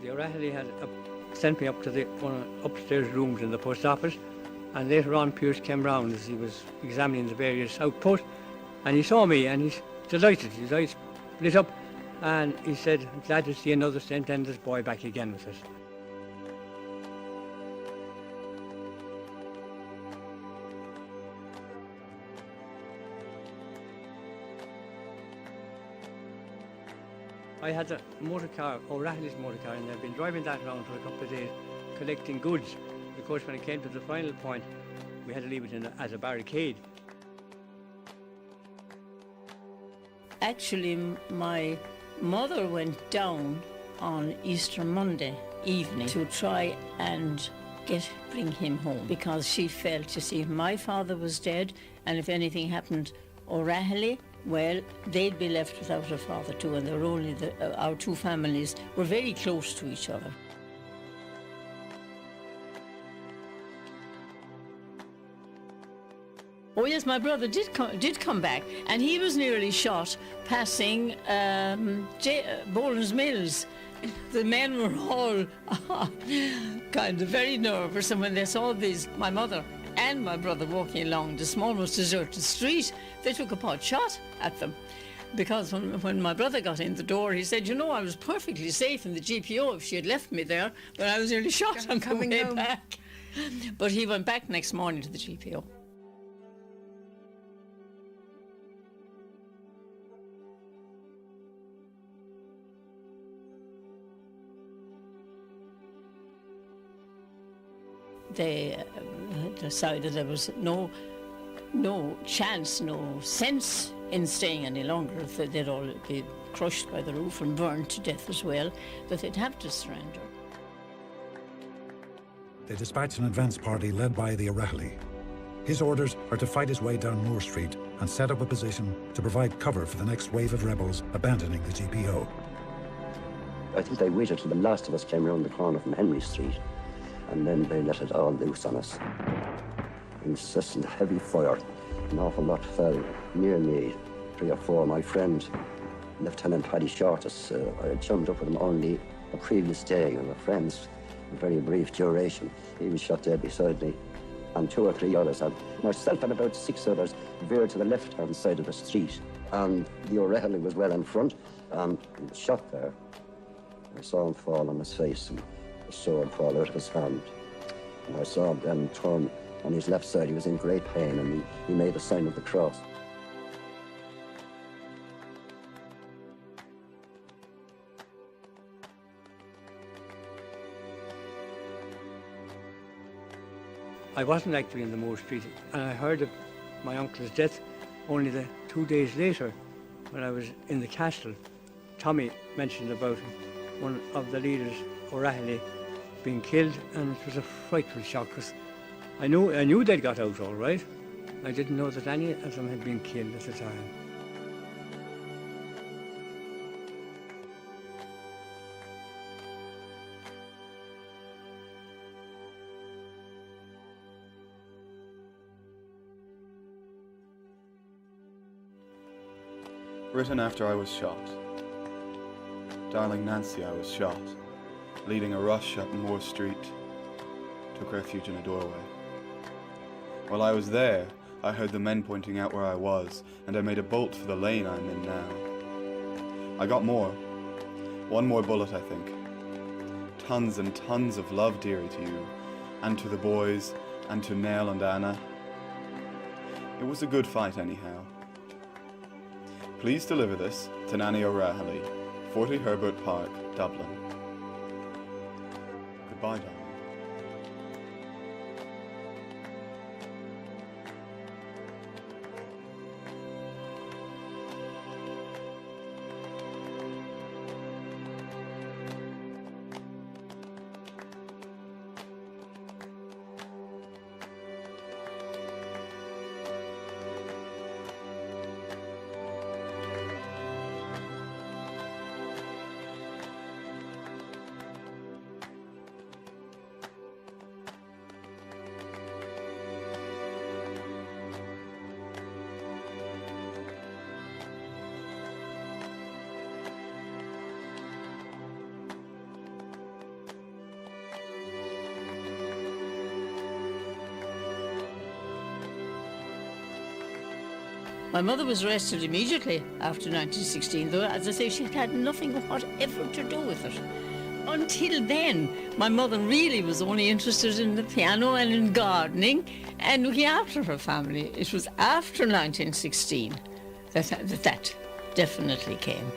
The O'Reilly had sent me up to one of the upstairs rooms in the post office, and later on Pierce came round as he was examining the various outposts, and he saw me and he's delighted. His eyes lit up, and he said, "I'm glad to see another St. Enda's boy back again with us." I had a motor car, O'Reilly's motor car, and I've been driving that around for a couple of days, collecting goods. Of course, when it came to the final point, we had to leave it as a barricade. Actually, my mother went down on Easter Monday evening to try and bring him home, because she felt, you see, my father was dead, and if anything happened O'Reilly, well, they'd be left without a father too, and they were only our two families were very close to each other. Oh yes, my brother did come back, and he was nearly shot passing Boland's Mills. The men were all kind of very nervous, and when they saw my mother and my brother walking along this almost deserted street, they took a pot shot at them. Because when my brother got in the door, he said, "You know, I was perfectly safe in the GPO if she had left me there, but I was nearly shot on the way back." But he went back next morning to the GPO. They decided there was no chance, no sense in staying any longer. If they'd all be crushed by the roof and burned to death as well, that they'd have to surrender. They dispatched an advance party led by the O'Reilly. His orders are to fight his way down Moore Street and set up a position to provide cover for the next wave of rebels abandoning the GPO. I think they waited till the last of us came round the corner from Henry Street, and then they let it all loose on us. Incessant heavy fire. An awful lot fell near me. 3 or 4. My friend, Lieutenant Paddy Shortus, I had chummed up with him only the previous day. We were friends, a very brief duration. He was shot dead beside me, and 2 or 3 others. And myself and about 6 others veered to the left-hand side of the street. And the O'Reilly was well in front, and he was shot there. I saw him fall on his face, and the sword fall out of his hand. And I saw him then turn on his left side. He was in great pain, and he made the sign of the cross. I wasn't actually in the Moore Street, and I heard of my uncle's death only 2 days later when I was in the castle. Tommy mentioned about one of the leaders, O'Reilly, being killed, and it was a frightful shock because I knew they'd got out all right. I didn't know that any of them had been killed at the time. Written after I was shot. Darling Nancy, I was shot, leading a rush up Moore Street, took refuge in a doorway. While I was there, I heard the men pointing out where I was, and I made a bolt for the lane I'm in now. I got more. 1 more bullet, I think. Tons and tons of love, dearie, to you, and to the boys, and to Nell and Anna. It was a good fight, anyhow. Please deliver this to Nanny O'Reilly, 40 Herbert Park, Dublin. Goodbye, darling. My mother was arrested immediately after 1916, though, as I say, she had nothing whatever to do with it. Until then, my mother really was only interested in the piano and in gardening and looking after her family. It was after 1916 that definitely came.